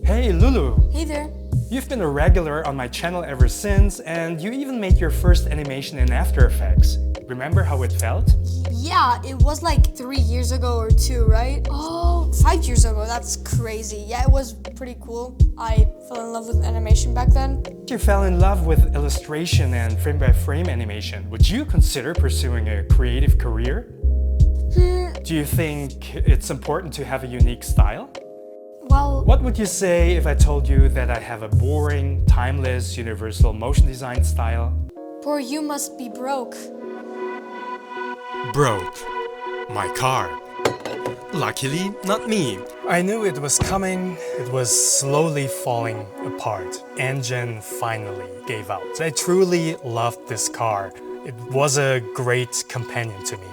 Hey Lulu! Hey there. You've been a regular on my channel ever since, and you even made your first animation in After Effects. Remember how it felt? Yeah, it was like 3 years ago or 2, right? Oh, 5 years ago, that's crazy. Yeah, it was pretty cool. I fell in love with animation back then. You fell in love with illustration and frame-by-frame animation. Would you consider pursuing a creative career? Do you think it's important to have a unique style? Well, What would you say if I told you that I have a boring, timeless, universal motion design style? poor you must be broke. Broke. My car. Luckily, not me. I knew it was coming. It was slowly falling apart. Engine finally gave out. I truly loved this car. It was a great companion to me.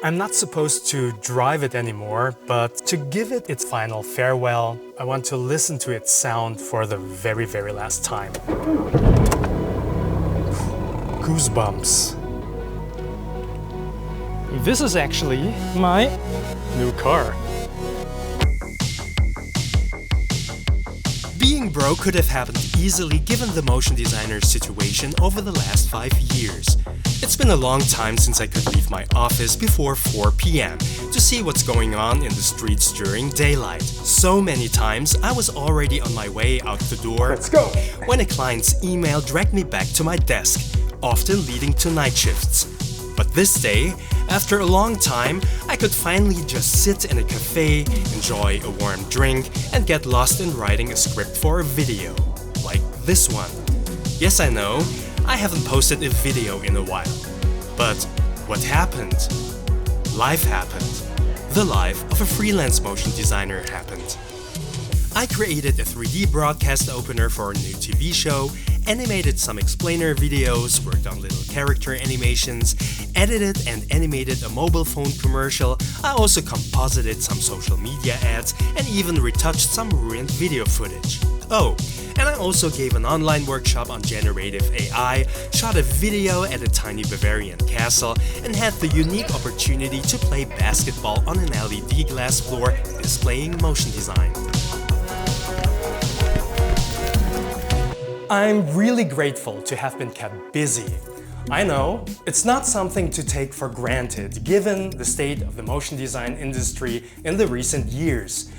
I'm not supposed to drive it anymore, but to give it its final farewell, I want to listen to its sound for the very, very last time. Goosebumps. This is actually my new car. Being broke could have happened easily given the motion designer's situation over the last 5 years. It's been a long time since I could leave my office before 4 p.m. to see what's going on in the streets during daylight. So many times I was already on my way out the door. Let's go! When a client's email dragged me back to my desk, often leading to night shifts. But this day, after a long time, I could finally just sit in a cafe, enjoy a warm drink, and get lost in writing a script for a video. Like this one. Yes, I know, I haven't posted a video in a while. But what happened? Life happened. The life of a freelance motion designer happened. I created a 3D broadcast opener for a new TV show, animated some explainer videos, worked on little character animations, edited and animated a mobile phone commercial. I also composited some social media ads and even retouched some ruined video footage. Oh, and I also gave an online workshop on generative AI, shot a video at a tiny Bavarian castle, and had the unique opportunity to play basketball on an LED glass floor displaying motion design. I'm really grateful to have been kept busy. I know, it's not something to take for granted given the state of the motion design industry in the recent years.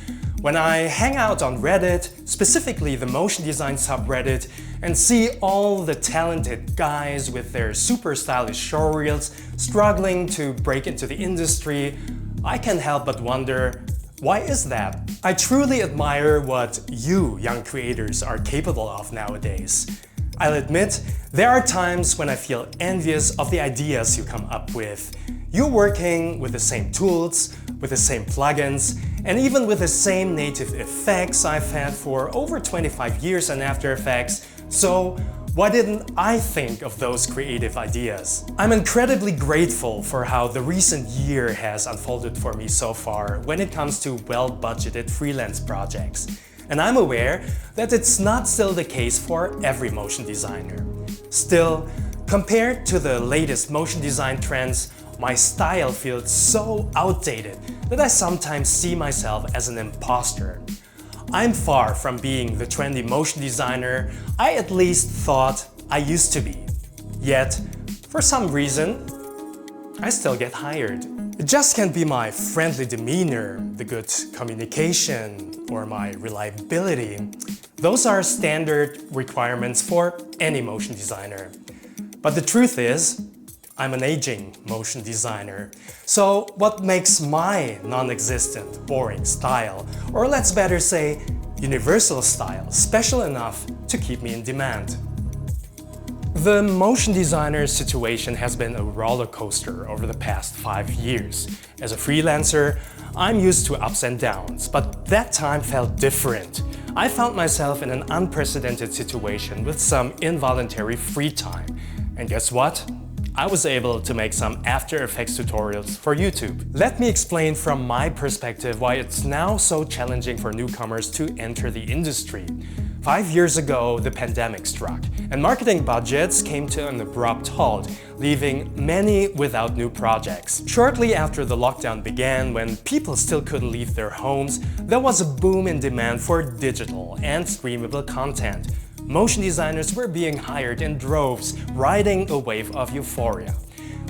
When I hang out on Reddit, specifically the motion design subreddit, and see all the talented guys with their super stylish showreels struggling to break into the industry, I can't help but wonder, why is that? I truly admire what you young creators are capable of nowadays. I'll admit, there are times when I feel envious of the ideas you come up with. You're working with the same tools, with the same plugins, and even with the same native effects I've had for over 25 years on After Effects, so why didn't I think of those creative ideas? I'm incredibly grateful for how the recent year has unfolded for me so far when it comes to well-budgeted freelance projects. And I'm aware that it's not still the case for every motion designer. Still, compared to the latest motion design trends, my style feels so outdated that I sometimes see myself as an imposter. I'm far from being the trendy motion designer I at least thought I used to be. Yet, for some reason, I still get hired. It just can't be my friendly demeanor, the good communication, or my reliability. Those are standard requirements for any motion designer. But the truth is, I'm an aging motion designer. So what makes my non-existent, boring style, or let's better say, universal style, special enough to keep me in demand? The motion designer situation has been a roller coaster over the past 5 years. As a freelancer, I'm used to ups and downs, but that time felt different. I found myself in an unprecedented situation with some involuntary free time. And guess what? I was able to make some After Effects tutorials for YouTube. Let me explain from my perspective why it's now so challenging for newcomers to enter the industry. 5 years ago, the pandemic struck, and marketing budgets came to an abrupt halt, leaving many without new projects. Shortly after the lockdown began, when people still couldn't leave their homes, there was a boom in demand for digital and streamable content. Motion designers were being hired in droves, riding a wave of euphoria.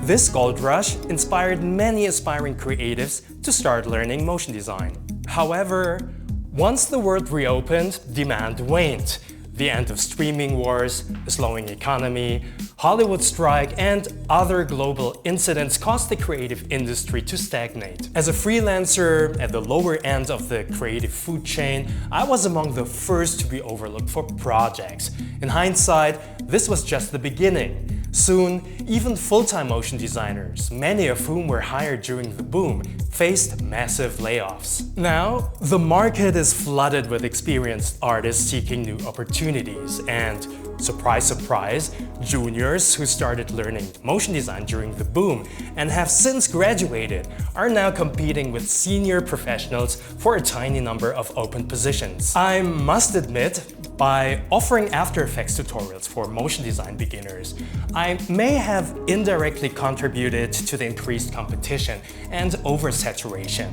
This gold rush inspired many aspiring creatives to start learning motion design. However, once the world reopened, demand waned. The end of streaming wars, a slowing economy, Hollywood strike, and other global incidents caused the creative industry to stagnate. As a freelancer at the lower end of the creative food chain, I was among the first to be overlooked for projects. In hindsight, this was just the beginning. Soon, even full-time motion designers, many of whom were hired during the boom, faced massive layoffs. Now, the market is flooded with experienced artists seeking new opportunities, and surprise, surprise, juniors who started learning motion design during the boom and have since graduated are now competing with senior professionals for a tiny number of open positions. I must admit, by offering After Effects tutorials for motion design beginners, I may have indirectly contributed to the increased competition and oversaturation.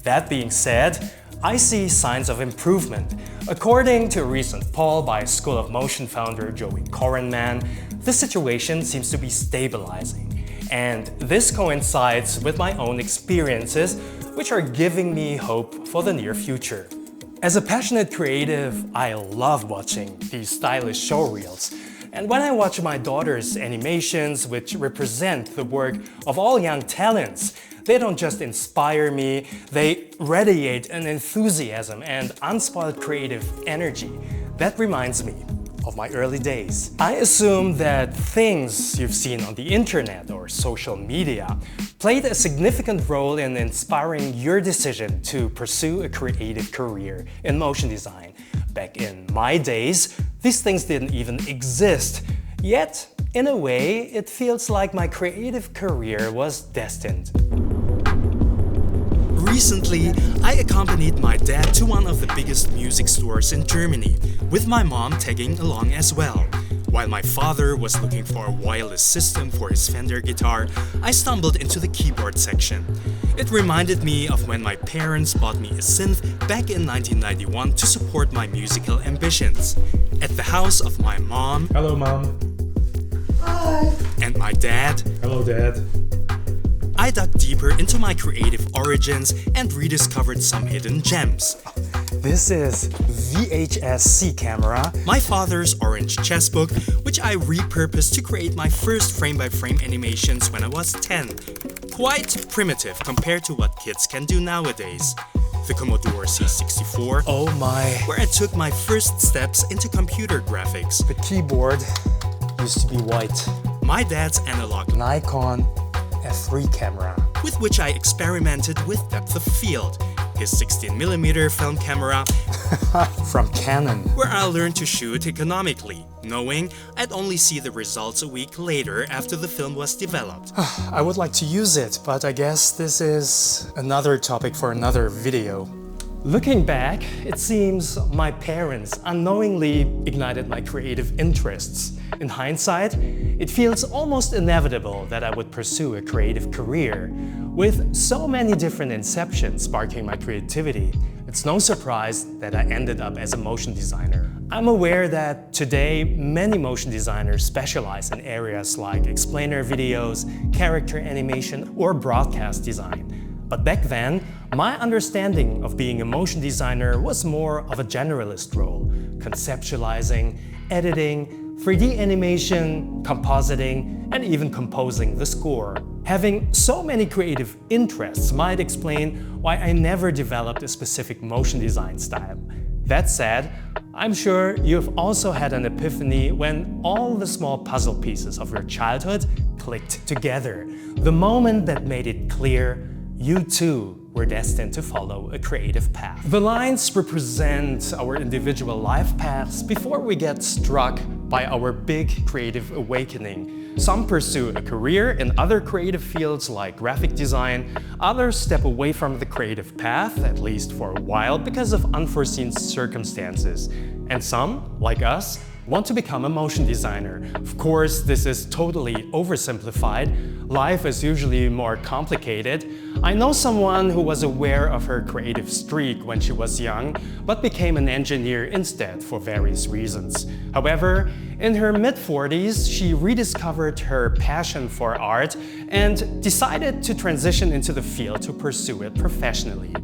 That being said, I see signs of improvement. According to a recent poll by School of Motion founder Joey Korenman, the situation seems to be stabilizing. And this coincides with my own experiences, which are giving me hope for the near future. As a passionate creative, I love watching these stylish showreels. And when I watch my daughter's animations, which represent the work of all young talents, they don't just inspire me, they radiate an enthusiasm and unspoiled creative energy. That reminds me of my early days. I assume that things you've seen on the internet or social media played a significant role in inspiring your decision to pursue a creative career in motion design. Back in my days, these things didn't even exist. Yet, in a way, it feels like my creative career was destined. Recently, I accompanied my dad to one of the biggest music stores in Germany, with my mom tagging along as well. While my father was looking for a wireless system for his Fender guitar, I stumbled into the keyboard section. It reminded me of when my parents bought me a synth back in 1991 to support my musical ambitions. At the house of my mom... Hello, Mom. Hi. And my dad... Hello, Dad. I dug deeper into my creative origins and rediscovered some hidden gems. This is VHS-C camera. My father's orange chessbook, which I repurposed to create my first frame-by-frame animations when I was 10. Quite primitive compared to what kids can do nowadays. The Commodore C64, Oh my. where I took my first steps into computer graphics. The keyboard used to be white. My dad's analog, Nikon F3 camera. with which I experimented with depth of field. His 16mm film camera, From Canon. where I learned to shoot economically, knowing I'd only see the results a week later after the film was developed. I would like to use it, but I guess this is another topic for another video. Looking back, it seems my parents unknowingly ignited my creative interests. In hindsight, it feels almost inevitable that I would pursue a creative career. With so many different inceptions sparking my creativity, it's no surprise that I ended up as a motion designer. I'm aware that today many motion designers specialize in areas like explainer videos, character animation, or broadcast design. But back then, my understanding of being a motion designer was more of a generalist role, conceptualizing, editing, 3D animation, compositing, and even composing the score. Having so many creative interests might explain why I never developed a specific motion design style. That said, I'm sure you've also had an epiphany when all the small puzzle pieces of your childhood clicked together. The moment that made it clear you too were destined to follow a creative path. The lines represent our individual life paths before we get struck by our big creative awakening. Some pursue a career in other creative fields like graphic design, others step away from the creative path, at least for a while, because of unforeseen circumstances. And some, like us, want to become a motion designer. Of course, this is totally oversimplified. Life is usually more complicated. I know someone who was aware of her creative streak when she was young, but became an engineer instead for various reasons. However, in her mid-40s, she rediscovered her passion for art and decided to transition into the field to pursue it professionally.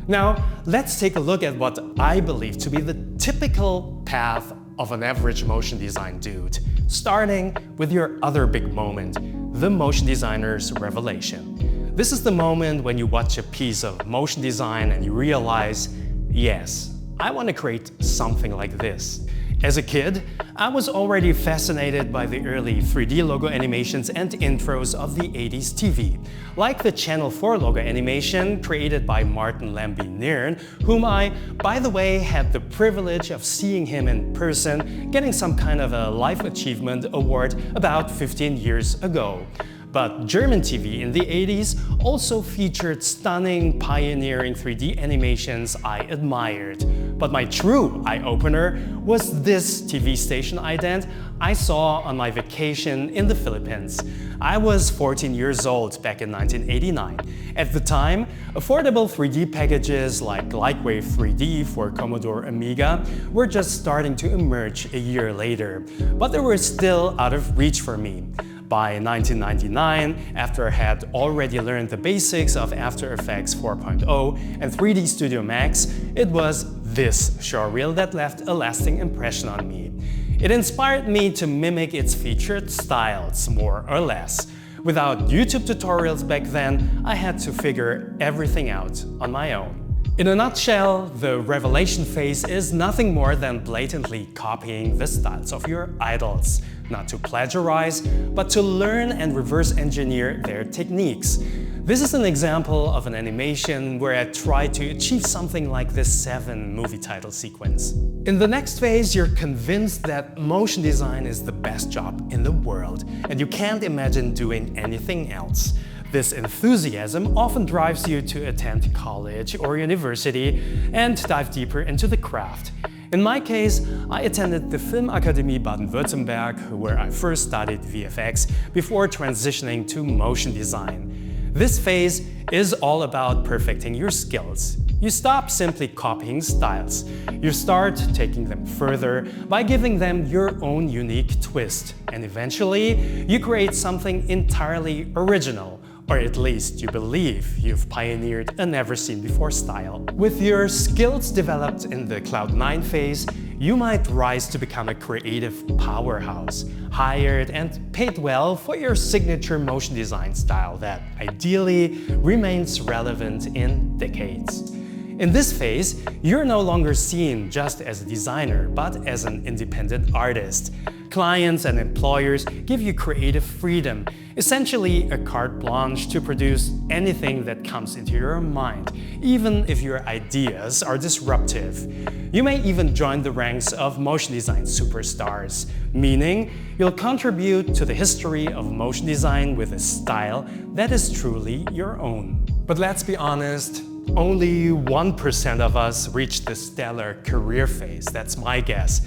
Now, let's take a look at what I believe to be the typical path of an average motion design dude, starting with your other big moment, the motion designer's revelation. This is the moment when you watch a piece of motion design and you realize, yes, I want to create something like this. As a kid, I was already fascinated by the early 3D logo animations and intros of the 80s TV, like the Channel 4 logo animation created by Martin Lambie-Nairn, whom I, by the way, had the privilege of seeing him in person, getting some kind of a Life Achievement Award about 15 years ago. But German TV in the 80s also featured stunning, pioneering 3D animations I admired. But my true eye-opener was this TV station ident I saw on my vacation in the Philippines. I was 14 years old back in 1989. At the time, affordable 3D packages like Lightwave 3D for Commodore Amiga were just starting to emerge a year later, but they were still out of reach for me. By 1999, after I had already learned the basics of After Effects 4.0 and 3D Studio Max, it was this showreel that left a lasting impression on me. It inspired me to mimic its featured styles, more or less. Without YouTube tutorials back then, I had to figure everything out on my own. In a nutshell, the revelation phase is nothing more than blatantly copying the styles of your idols. Not to plagiarize, but to learn and reverse engineer their techniques. This is an example of an animation where I tried to achieve something like this 7 movie title sequence. In the next phase, you're convinced that motion design is the best job in the world, and you can't imagine doing anything else. This enthusiasm often drives you to attend college or university and dive deeper into the craft. In my case, I attended the Filmakademie Baden-Württemberg, where I first studied VFX before transitioning to motion design. This phase is all about perfecting your skills. You stop simply copying styles. You start taking them further by giving them your own unique twist. And eventually, you create something entirely original. Or at least you believe you've pioneered a never-seen-before style. With your skills developed in the Cloud 9 phase, you might rise to become a creative powerhouse, hired and paid well for your signature motion design style that ideally remains relevant in decades. In this phase, you're no longer seen just as a designer, but as an independent artist. Clients and employers give you creative freedom, essentially a carte blanche to produce anything that comes into your mind, even if your ideas are disruptive. You may even join the ranks of motion design superstars, meaning you'll contribute to the history of motion design with a style that is truly your own. But let's be honest, only 1% of us reach the stellar career phase, that's my guess.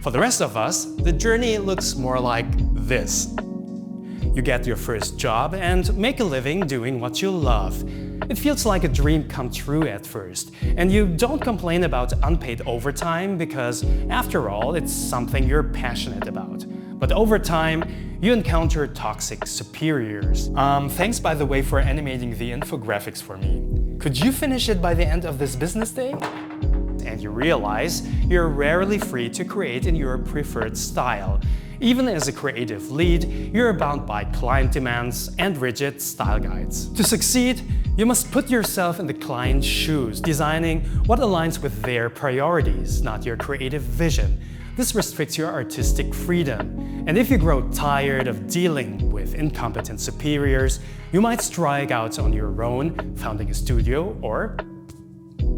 For the rest of us, the journey looks more like this. You get your first job and make a living doing what you love. It feels like a dream come true at first, and you don't complain about unpaid overtime because, after all, it's something you're passionate about. But over time, you encounter toxic superiors. Thanks, by the way, for animating the infographics for me. Could you finish it by the end of this business day? And you realize you're rarely free to create in your preferred style. Even as a creative lead, you're bound by client demands and rigid style guides. To succeed, you must put yourself in the client's shoes, designing what aligns with their priorities, not your creative vision. This restricts your artistic freedom. And if you grow tired of dealing with incompetent superiors, you might strike out on your own, founding a studio or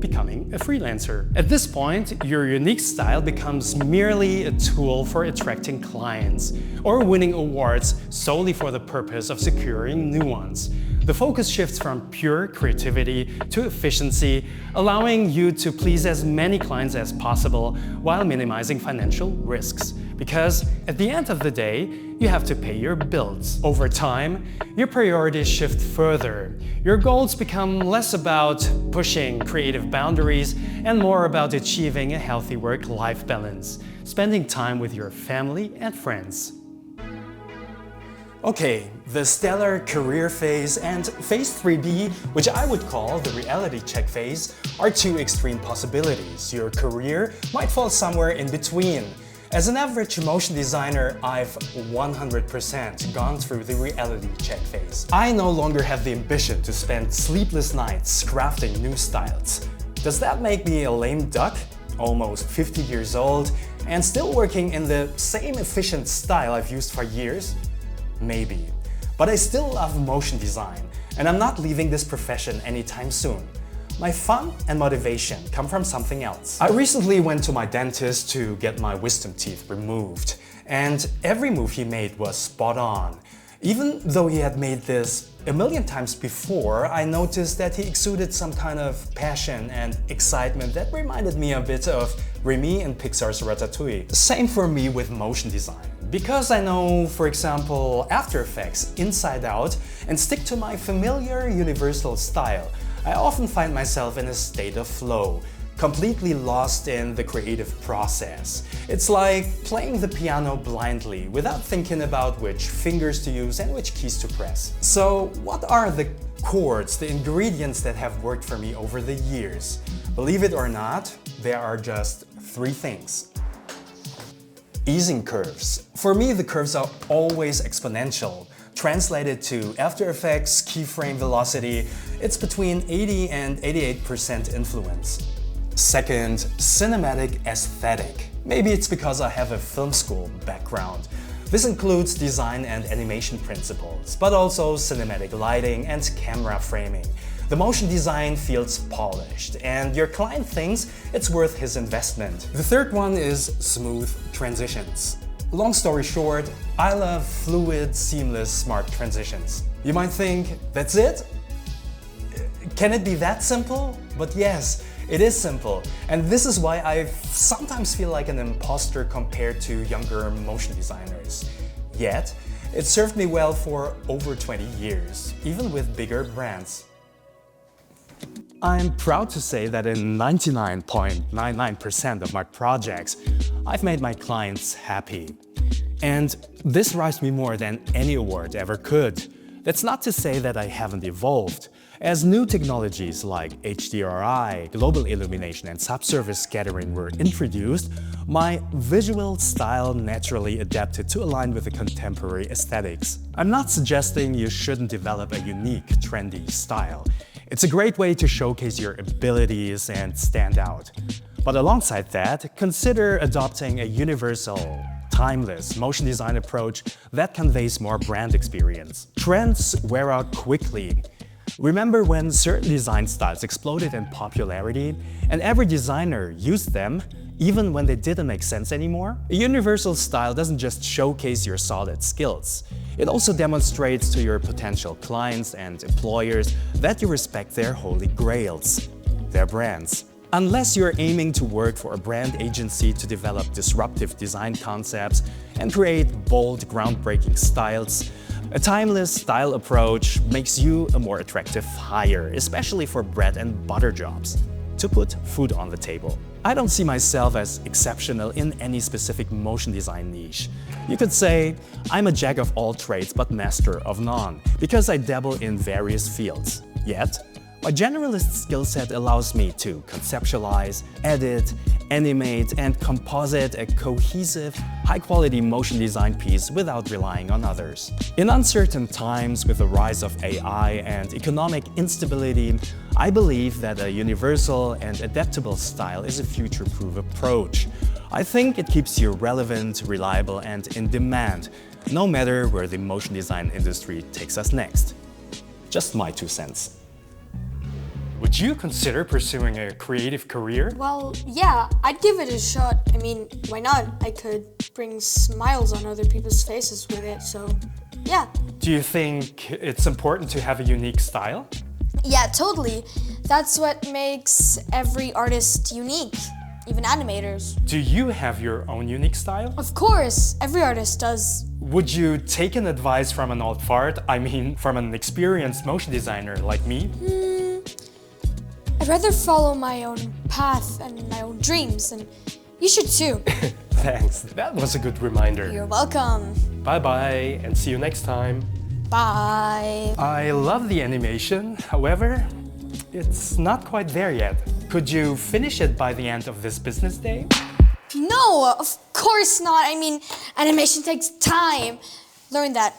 becoming a freelancer. At this point, your unique style becomes merely a tool for attracting clients or winning awards solely for the purpose of securing new ones. The focus shifts from pure creativity to efficiency, allowing you to please as many clients as possible while minimizing financial risks. Because at the end of the day, you have to pay your bills. Over time, your priorities shift further. Your goals become less about pushing creative boundaries and more about achieving a healthy work-life balance, spending time with your family and friends. Okay, the stellar career phase and phase 3B, which I would call the reality check phase, are two extreme possibilities. Your career might fall somewhere in between. As an average motion designer, I've 100% gone through the reality check phase. I no longer have the ambition to spend sleepless nights crafting new styles. Does that make me a lame duck? Almost 50 years old and still working in the same efficient style I've used for years? Maybe. But I still love motion design, and I'm not leaving this profession anytime soon. My fun and motivation come from something else. I recently went to my dentist to get my wisdom teeth removed, and every move he made was spot on. Even though he had made this a million times before, I noticed that he exuded some kind of passion and excitement that reminded me a bit of Remy in Pixar's Ratatouille. Same for me with motion design. Because I know, for example, After Effects inside out and stick to my familiar universal style, I often find myself in a state of flow, completely lost in the creative process. It's like playing the piano blindly without thinking about which fingers to use and which keys to press. So what are the chords, the ingredients that have worked for me over the years? Believe it or not, there are just three things. Easing curves. For me, the curves are always exponential. Translated to After Effects keyframe velocity, it's between 80 and 88% influence. Second, cinematic aesthetic. Maybe it's because I have a film school background. This includes design and animation principles, but also cinematic lighting and camera framing. The motion design feels polished, and your client thinks it's worth his investment. The third one is smooth transitions. Long story short, I love fluid, seamless, smart transitions. You might think, that's it? Can it be that simple? But yes, it is simple. And this is why I sometimes feel like an imposter compared to younger motion designers. Yet, it served me well for over 20 years, even with bigger brands. I'm proud to say that in 99.99% of my projects, I've made my clients happy. And this drives me more than any award ever could. That's not to say that I haven't evolved. As new technologies like HDRI, global illumination and subsurface scattering were introduced, my visual style naturally adapted to align with the contemporary aesthetics. I'm not suggesting you shouldn't develop a unique, trendy style. It's a great way to showcase your abilities and stand out. But alongside that, consider adopting a universal, timeless motion design approach that conveys more brand experience. Trends wear out quickly. Remember when certain design styles exploded in popularity and every designer used them even when they didn't make sense anymore? A universal style doesn't just showcase your solid skills. It also demonstrates to your potential clients and employers that you respect their holy grails, their brands. Unless you're aiming to work for a brand agency to develop disruptive design concepts and create bold, groundbreaking styles, a timeless style approach makes you a more attractive hire, especially for bread and butter jobs, to put food on the table. I don't see myself as exceptional in any specific motion design niche. You could say I'm a jack of all trades but master of none, because I dabble in various fields. Yet, my generalist skill set allows me to conceptualize, edit, animate, and composite a cohesive, high-quality motion design piece without relying on others. In uncertain times with the rise of AI and economic instability, I believe that a universal and adaptable style is a future-proof approach. I think it keeps you relevant, reliable, and in demand, no matter where the motion design industry takes us next. Just my 2 cents. Would you consider pursuing a creative career? Well, yeah, I'd give it a shot. I mean, why not? I could bring smiles on other people's faces with it, so yeah. Do you think it's important to have a unique style? Yeah, totally. That's what makes every artist unique, even animators. Do you have your own unique style? Of course, every artist does. Would you take an advice from an old fart? I mean, from an experienced motion designer like me? I'd rather follow my own path and my own dreams, and you should too. Thanks, that was a good reminder. You're welcome. Bye-bye, and see you next time. Bye. I love the animation, however, it's not quite there yet. Could you finish it by the end of this business day? No, of course not. I mean, animation takes time. Learn that.